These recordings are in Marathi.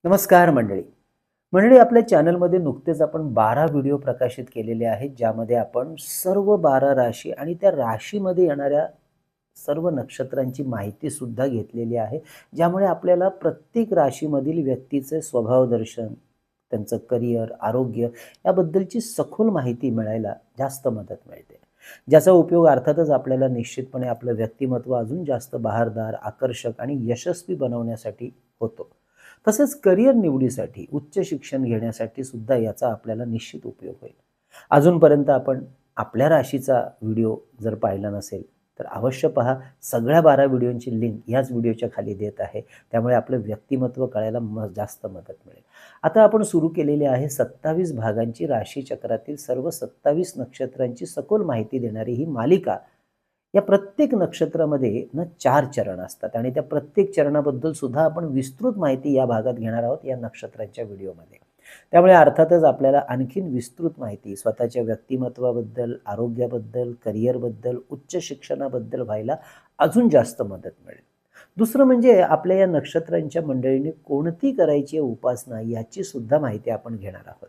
नमस्कार मंडळी. मंडळी, आपल्या चॅनलमध्ये नुकतेच आपण 12 व्हिडिओ प्रकाशित केलेले आहेत, ज्यामध्ये आपण सर्व 12 राशी आणि त्या राशीमध्ये येणाऱ्या सर्व नक्षत्रांची माहिती सुद्धा घेतलेली आहे, ज्यामुळे आपल्याला प्रत्येक राशीमधील व्यक्तीचे स्वभाव दर्शन, त्यांचं करिअर, आरोग्य याबद्दलची सखोल माहिती मिळायला जास्त मदत मिळते, ज्याचा उपयोग अर्थातच आपल्याला निश्चितपणे आपलं व्यक्तिमत्व अजून जास्त बहारदार, आकर्षक आणि यशस्वी बनवण्यासाठी होतो. तसेच करिअर निवडीसाठी, उच्च शिक्षण घेण्यासाठी सुद्धा याचा आपल्याला निश्चित उपयोग होईल. अजूनपर्यंत आपण आपल्या राशीचा व्हिडिओ जर पाहिला नसेल तर अवश्य पहा. सगळ्या 12 व्हिडिओंची लिंक याच व्हिडिओच्या खाली देत आहे, त्यामुळे आपलं व्यक्तिमत्व कळायला जास्त मदत मिळेल. आता आपण सुरू केलेली आहे 27 भागांची राशीचक्रातील सर्व 27 नक्षत्रांची सखोल माहिती देणारी ही मालिका. या प्रत्येक नक्षत्रामध्ये ना 4 चरण असतात आणि त्या प्रत्येक चरणाबद्दल सुद्धा आपण विस्तृत माहिती या भागात घेणार आहोत या नक्षत्रांच्या व्हिडिओमध्ये. त्यामुळे अर्थातच आपल्याला आणखीन विस्तृत माहिती स्वतःच्या व्यक्तिमत्वाबद्दल, आरोग्याबद्दल, करिअरबद्दल, उच्च शिक्षणाबद्दल व्हायला अजून जास्त मदत मिळेल. दुसरं म्हणजे आपल्या या नक्षत्रांच्या मंडळींनी कोणती करायची उपासना याची सुद्धा माहिती आपण घेणार आहोत.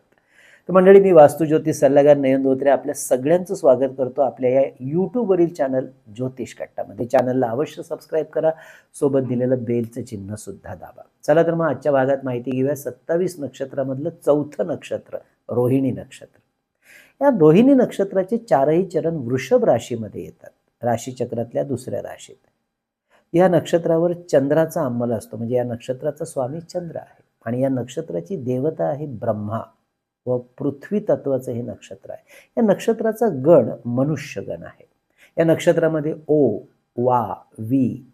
तर मंडळी, मी वास्तुज्योतिष सल्लागार नयन धोत्रे आपल्या सगळ्यांचं स्वागत करतो आपल्या या यूट्यूबवरील चॅनल ज्योतिष कट्टामध्ये. चॅनलला अवश्य सबस्क्राईब करा, सोबत दिलेलं बेलचं चिन्ह सुद्धा दाबा. चला तर मग आजच्या भागात माहिती घेऊया 27 नक्षत्रामधलं चौथं नक्षत्र रोहिणी नक्षत्र. या रोहिणी नक्षत्राचे 4ही चरण वृषभ राशीमध्ये येतात, राशीचक्रातल्या दुसऱ्या राशीत. या नक्षत्रावर चंद्राचा अंमल असतो, म्हणजे या नक्षत्राचा स्वामी चंद्र आहे आणि या नक्षत्राची देवता आहे ब्रह्मा व पृथ्वी तत्वाचं हे नक्षत्र आहे. या नक्षत्राचा गण मनुष्य गण आहे. या नक्षत्रामध्ये ओ, वा, वी,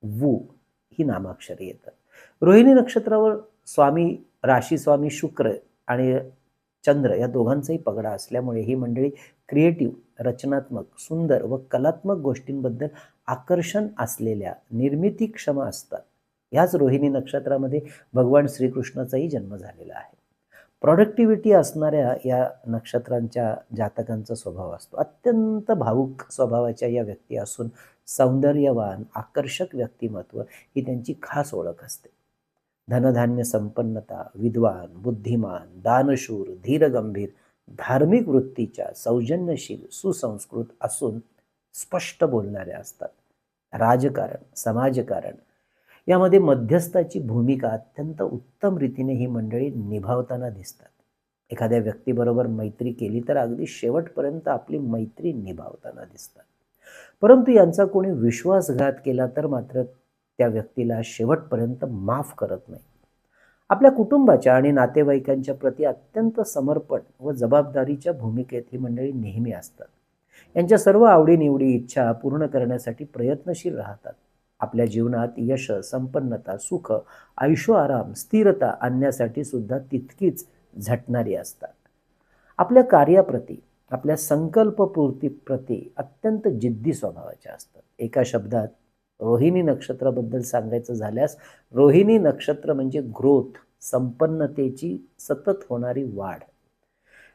वू ही नामाक्षरे येतात. रोहिणी नक्षत्रावर राशी स्वामी शुक्र आणि चंद्र या दोघांचाही पगडा असल्यामुळे ही मंडळी क्रिएटिव्ह, रचनात्मक, सुंदर व कलात्मक गोष्टींबद्दल आकर्षण असलेल्या, निर्मितीक्षम असतात. ह्याच रोहिणी नक्षत्रामध्ये भगवान श्रीकृष्णाचाही जन्म झालेला आहे. प्रोडक्टिव्हिटी असणाऱ्या या नक्षत्रांच्या जातकांचा स्वभाव असतो. अत्यंत भावुक स्वभावाच्या या व्यक्ती असून सौंदर्यवान, आकर्षक व्यक्तिमत्व ही त्यांची खास ओळख असते. धनधान्य संपन्नता, विद्वान, बुद्धिमान, दानशूर, धीरगंभीर, धार्मिक वृत्तीच्या, सौजन्यशील, सुसंस्कृत असून स्पष्ट बोलणारे असतात. राजकारण, समाजकारण यामध्ये मध्यस्थाची भूमिका अत्यंत उत्तम रीतीने ही मंडळी निभावताना दिसतात. एखाद्या व्यक्तीबरोबर मैत्री केली तर अगदी शेवटपर्यंत आपली मैत्री निभावताना दिसतात. परंतु यांचा कोणी विश्वासघात केला तर मात्र त्या व्यक्तीला शेवटपर्यंत माफ करत नाही. आपल्या कुटुंबाच्या आणि नातेवाईकांच्या प्रती अत्यंत समर्पण व जबाबदारीच्या भूमिकेत ही मंडळी नेहमी असतात. यांच्या सर्व आवडीनिवडी, इच्छा पूर्ण करण्यासाठी प्रयत्नशील राहतात. आपल्या जीवनात यश, संपन्नता, सुख, ऐशो आराम, स्थिरता आणण्यासाठी सुद्धा तितकीच झटणारी असतात. आपल्या कार्याप्रती, आपल्या संकल्पपूर्तीप्रती अत्यंत जिद्दी स्वभावाचे असतात. एका शब्दात रोहिणी नक्षत्राबद्दल सांगायचं झाल्यास, रोहिणी नक्षत्र म्हणजे ग्रोथ, संपन्नतेची सतत होणारी वाढ.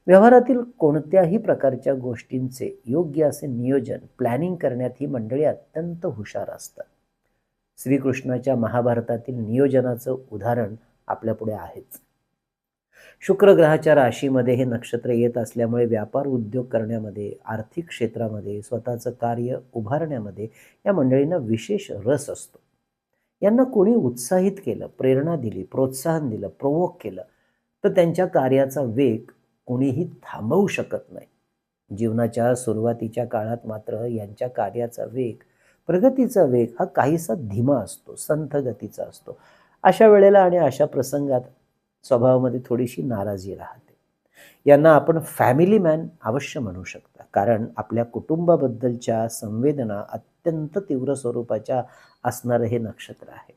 व्यवहारातील कोणत्याही प्रकारच्या गोष्टींचे योग्य असे नियोजन, प्लॅनिंग करण्यात ही मंडळी अत्यंत हुशार असतात. श्रीकृष्णाच्या महाभारतातील नियोजनाचं उदाहरण आपल्यापुढे आहेच. शुक्र ग्रहाच्या राशीमध्ये हे नक्षत्र येत असल्यामुळे व्यापार उद्योग करण्यामध्ये, आर्थिक क्षेत्रामध्ये, स्वतःचं कार्य उभारण्यामध्ये या मंडळींना विशेष रस असतो. यांना कोणी उत्साहित केलं, प्रेरणा दिली, प्रोत्साहन दिलं, प्रोवोक केलं तर त्यांच्या कार्याचा वेग कोणीही थांबवू शकत नाही. जीवनाच्या सुरुवातीच्या काळात मात्र यांच्या कार्याचा वेग, प्रगतीचा वेग हा काहीसा धीमा असतो, संथ गतीचा असतो. अशा वेळेला आणि अशा प्रसंगात स्वभावामध्ये थोडीशी नाराजी राहते. यांना आपण फॅमिली मॅन अवश्य म्हणू शकता, कारण आपल्या कुटुंबाबद्दलच्या संवेदना अत्यंत तीव्र स्वरूपाच्या असणारं हे नक्षत्र आहे.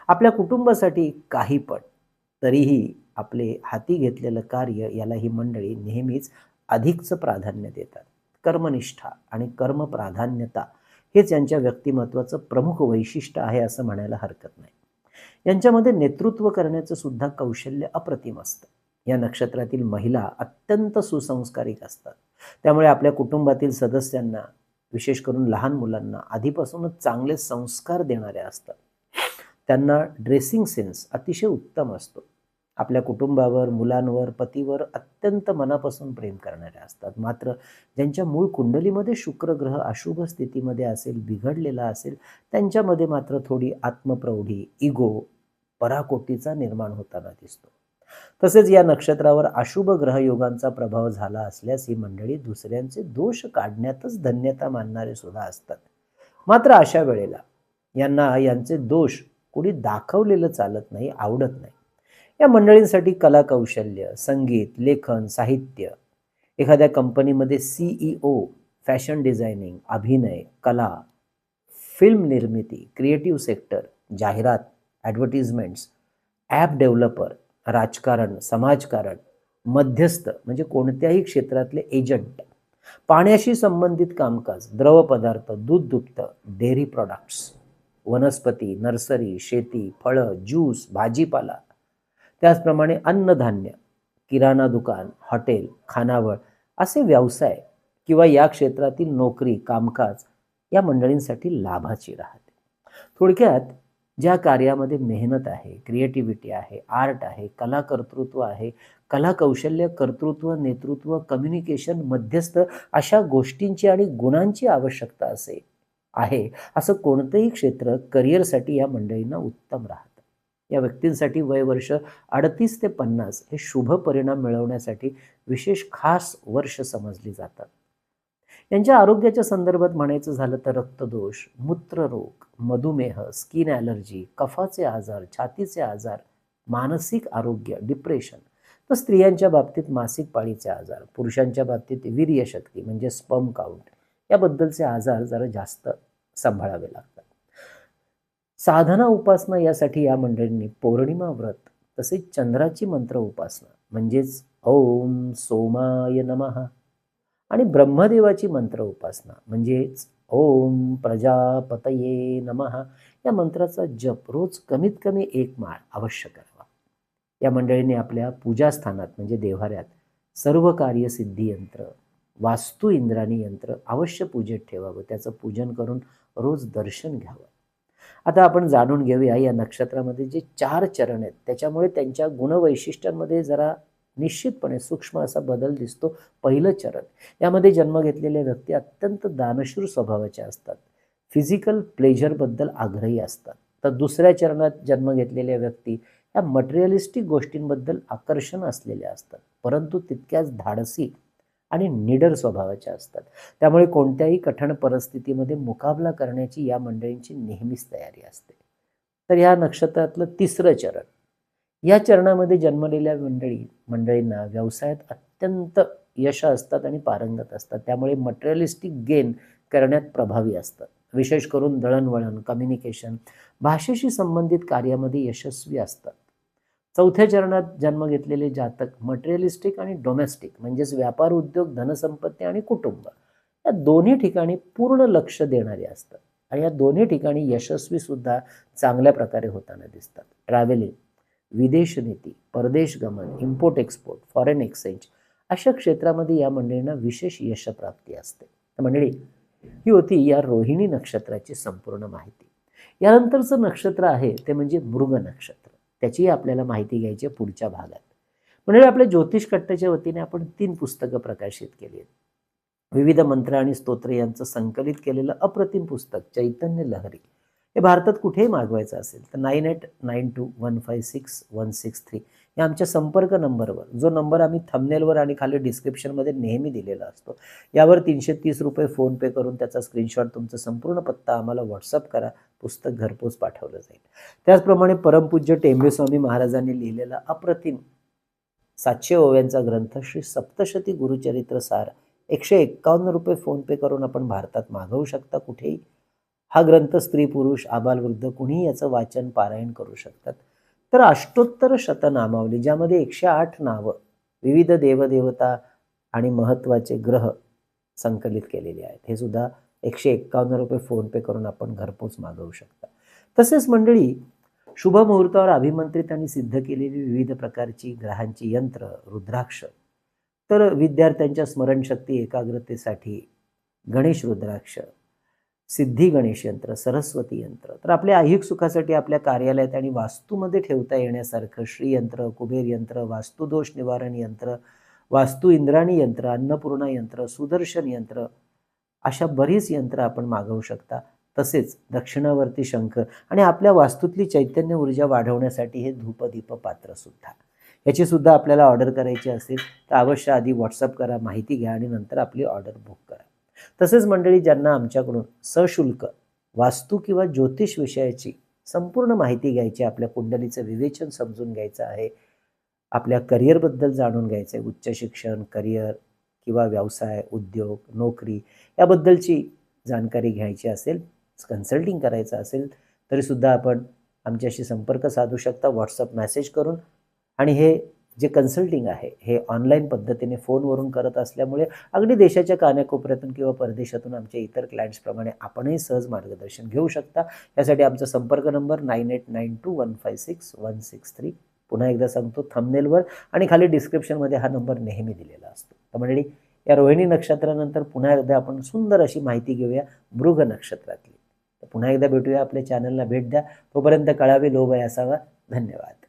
आपल्या कुटुंबासाठी काही पण, तरीही आपले हाती घेतलेलं कार्य याला ही मंडळी नेहमीच अधिकचं प्राधान्य देतात. कर्मनिष्ठा आणि कर्मप्राधान्यता हेच यांच्या व्यक्तिमत्वाचं प्रमुख वैशिष्ट्य आहे असं म्हणायला हरकत नाही. यांच्यामध्ये नेतृत्व करण्याचं सुद्धा कौशल्य अप्रतिम असतं. या नक्षत्रातील महिला अत्यंत सुसंस्कारिक असतात. त्यामुळे आपल्या कुटुंबातील सदस्यांना, विशेष करून लहान मुलांना आधीपासूनच चांगले संस्कार देणाऱ्या असतात. त्यांना ड्रेसिंग सेन्स अतिशय उत्तम असतो. आपल्या कुटुंबावर, मुलांवर, पतीवर अत्यंत मनापासून प्रेम करणारे असतात. मात्र ज्यांच्या मूळ कुंडलीमध्ये शुक्र ग्रह अशुभ स्थितीमध्ये असेल, बिघडलेला असेल, त्यांच्यामध्ये मात्र थोडी आत्मप्रौढी, इगो, पराकोटीचा निर्माण होताना दिसतो. तसेच या नक्षत्रावर अशुभ ग्रहयोगांचा प्रभाव झाला असल्यास ही मंडळी दुसऱ्यांचे दोष काढण्यातच धन्यता मानणारे सुद्धा असतात. मात्र अशा वेळेला यांना यांचे दोष कोणी दाखवलेलं चालत नाही, आवडत नाही. या मंडळींसाठी कला कौशल्य, संगीत, लेखन, साहित्य, एखाद्या कंपनीमध्ये CEO, फॅशन डिझायनिंग, अभिनय, कला, फिल्म निर्मिती, क्रिएटिव्ह सेक्टर, जाहिरात, ॲडव्हर्टिजमेंट्स, ॲप डेव्हलपर, राजकारण, समाजकारण, मध्यस्थ म्हणजे कोणत्याही क्षेत्रातले एजंट, पाण्याशी संबंधित कामकाज, द्रव पदार्थ, दूध दुभतं, डेअरी प्रॉडक्ट्स, वनस्पती, नर्सरी, शेती, फळं, ज्यूस, भाजीपाला, त्याचप्रमाणे अन्नधान्य, किराणा दुकान, हॉटेल, खानावळ असे व्यवसाय किंवा या क्षेत्रातील नोकरी, कामकाज या मंडळींसाठी लाभाची राहते. थोडक्यात ज्या कार्यामध्ये मेहनत आहे, क्रिएटिव्हिटी आहे, आर्ट आहे, कला कर्तृत्व आहे, कला कौशल्य, कर्तृत्व, नेतृत्व, कम्युनिकेशन, मध्यस्थ अशा गोष्टींची आणि गुणांची आवश्यकता आहे असं कोणतंही क्षेत्र करिअरसाठी या मंडळींना उत्तम राहतं. या व्यक्तींसाठी वय वर्ष 38 ते 50 हे शुभ परिणाम मिळवण्यासाठी विशेष खास वर्ष समजली जातात. यांच्या आरोग्याच्या संदर्भात म्हणायचं झालं तर रक्तदोष, मूत्ररोग, मधुमेह, स्किन ॲलर्जी, कफाचे आजार, छातीचे आजार, मानसिक आरोग्य, डिप्रेशन, तर स्त्रियांच्या बाबतीत मासिक पाळीचे आजार, पुरुषांच्या बाबतीत वीर्यशक्ती म्हणजे स्पर्म काउंट याबद्दलचे आजार जरा जास्त सांभाळावे लागतात. साधना उपासना यासाठी या मंडळींनी पौर्णिमा व्रत तसेच चंद्राची मंत्र उपासना म्हणजेच ओम सोमाय नमः आणि ब्रह्मदेवाची मंत्र उपासना म्हणजेच ओम प्रजापतये नमः या मंत्राचा जप रोज कमीत कमी 1 माळ अवश्य करावा. या मंडळींनी आपल्या पूजास्थानात म्हणजे देव्हाऱ्यात सर्व कार्यसिद्धी यंत्र, वास्तू इंद्राणी यंत्र अवश्य पूजेत ठेवावं. त्याचं पूजन करून रोज दर्शन घ्यावं. आता आपण जाणून घेऊया या नक्षत्रामध्ये जे 4 चरण आहेत त्याच्यामुळे त्यांच्या गुणवैशिष्ट्यांमध्ये जरा निश्चितपणे सूक्ष्म असा बदल दिसतो. पहिलं चरण, यामध्ये जन्म घेतलेल्या व्यक्ती अत्यंत दानशूर स्वभावाच्या असतात, फिजिकल प्लेजरबद्दल आग्रही असतात. तर दुसऱ्या चरणात जन्म घेतलेल्या व्यक्ती ह्या मटेरियलिस्टिक गोष्टींबद्दल आकर्षण असलेल्या असतात, परंतु तितक्याच धाडसी आणि निडर स्वभावाच्या असतात. त्यामुळे कोणत्याही कठीण परिस्थितीमध्ये मुकाबला करण्याची या मंडळींची नेहमीच तयारी असते. तर या नक्षत्रातलं तिसरं चरण, या चरणामध्ये जन्मलेल्या मंडळींना व्यवसायात अत्यंत यश असतात आणि पारंगत असतात. त्यामुळे मटेरियलिस्टिक गेन करण्यात प्रभावी असतात. विशेष करून दळणवळण, कम्युनिकेशन, भाषेशी संबंधित कार्यामध्ये यशस्वी असतात. चौथ्या चरणात जन्म घेतलेले जातक मटेरियलिस्टिक आणि डोमेस्टिक म्हणजेच व्यापार, उद्योग, धनसंपत्ती आणि कुटुंब या दोन्ही ठिकाणी पूर्ण लक्ष देणारे असतात आणि या दोन्ही ठिकाणी यशस्वी सुद्धा चांगल्या प्रकारे होताना दिसतात. ट्रॅव्हलिंग, विदेश नीती, परदेश गमन, इम्पोर्ट एक्सपोर्ट, फॉरेन एक्सचेंज अशा क्षेत्रामध्ये या मंडळींना विशेष यशप्राप्ती असते. तर मंडळी, ही होती या रोहिणी नक्षत्राची संपूर्ण माहिती. यानंतरचं नक्षत्र आहे ते म्हणजे मृग नक्षत्र. त्याची आपल्याला माहिती घ्यायची आहे पुढच्या भागात. म्हणजे आपल्या ज्योतिष कट्ट्याच्या वतीने आपण 3 पुस्तकं प्रकाशित केली आहेत. विविध मंत्र आणि स्तोत्र यांचं संकलित केलेलं अप्रतिम पुस्तक चैतन्य लहरी हे भारतात कुठेही मागवायचं असेल तर 9892156163 या आमच्या संपर्क नंबरवर, जो नंबर आम्ही थंबनेलवर आणि खाली डिस्क्रिप्शनमध्ये नेहमी दिलेला असतो, यावर 330 रुपये फोनपे करून त्याचा स्क्रीनशॉट तुमचा संपूर्ण पत्ता आम्हाला व्हॉट्सअप करा. पुस्तक घरपोच पाठवलं जाईल. त्याचप्रमाणे परमपूज्य टेंबेस्वामी महाराजांनी लिहिलेला अप्रतिम 700 ओव्यांचा ग्रंथ श्री सप्तशती गुरुचरित्र सार 151 रुपये फोनपे करून आपण भारतात मागवू शकता कुठेही. हा ग्रंथ स्त्री पुरुष आबालवृद्ध कुणीही याचं वाचन पारायण करू शकतात. तर अष्टोत्तर शतनामावली, ज्यामध्ये 108 नावं, विविध देवदेवता आणि महत्त्वाचे ग्रह संकलित केलेले आहेत, हे सुद्धा 151 रुपये फोनपे करून आपण घरपोच मागवू शकता. तसेच मंडळी, शुभ मुहूर्तावर अभिमंत्रित आणि सिद्ध केलेली विविध प्रकारची ग्रहांची यंत्र, रुद्राक्ष, तर विद्यार्थ्यांच्या स्मरणशक्ती एकाग्रतेसाठी गणेश रुद्राक्ष, सिद्धी गणेश यंत्र, सरस्वती यंत्र. तर आपल्या ऐहिक सुखासाठी आपल्या कार्यालयात आणि वास्तूमध्ये ठेवता येण्यासारखं श्रीयंत्र, कुबेर यंत्र, वास्तुदोष निवारण यंत्र, वास्तू इंद्राणी यंत्र, अन्नपूर्णा यंत्र, सुदर्शन यंत्र, अशा बरीच यंत्र आपण मागवू शकता. तसेच दक्षिणावर्ती शंख आणि आपल्या वास्तूतली चैतन्य ऊर्जा वाढवण्यासाठी हे धूपदीप पात्र सुद्धा. याची सुद्धा आपल्याला ऑर्डर करायची असेल तर अवश्य आधी व्हॉट्सअप करा, माहिती घ्या आणि नंतर आपली ऑर्डर बुक करा. तसेच मंडळी, ज्यांना आमच्याकडून सशुल्क वास्तू किंवा ज्योतिष विषयाची संपूर्ण माहिती घ्यायची, आपल्या कुंडलीचं विवेचन समजून घ्यायचं आहे, आपल्या करिअरबद्दल जाणून घ्यायचं आहे, उच्च शिक्षण, करिअर किंवा व्यवसाय, उद्योग, नोकरी याबद्दलची जानकारी घ्यायची असेल, कन्सल्टिंग करायचं असेल तरीसुद्धा आपण आमच्याशी संपर्क साधू शकता व्हॉट्सअप मेसेज करून. आणि हे जे कन्सल्टिंग आहे हे ऑनलाईन पद्धतीने फोनवरून करत असल्यामुळे अगदी देशाच्या कानाकोपऱ्यातून किंवा परदेशातून आमच्या इतर क्लायंट्सप्रमाणे आपणही सहज मार्गदर्शन घेऊ शकता. यासाठी आमचा संपर्क नंबर 9892156163. पुन्हा एकदा सांगतो, थंबनेलवर आणि खाली डिस्क्रिप्शनमध्ये हा नंबर नेहमी दिलेला असतो. तर मंडळी, या रोहिणी नक्षत्रानंतर पुन्हा एकदा आपण सुंदर अशी माहिती घेऊया मृग नक्षत्रातली. तर पुन्हा एकदा भेटूया, आपल्या चॅनलला भेट द्या. तोपर्यंत कळावे लोभ असावा. धन्यवाद.